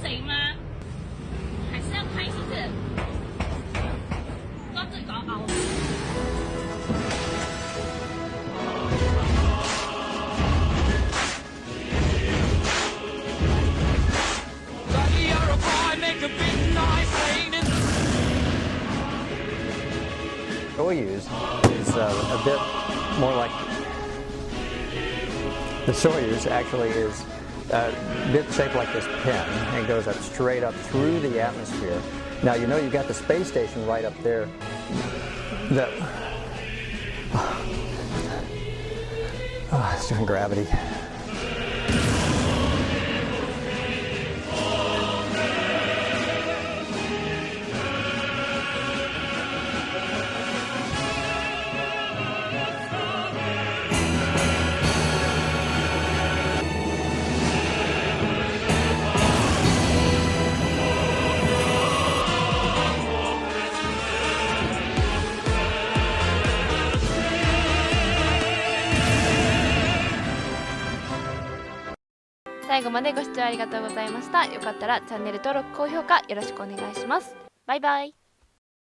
死吗？还是要开是不是？到这里搞熬。Soyuz is a bit more like the Soyuz actually is a bit shaped like this pen and goes up straight up through the atmosphere. Now you know you've got the space station right up there. That it's doing gravity.最後までご視聴ありがとうございました。よかったらチャンネル登録、高評価よろしくお願いします。バイバイ。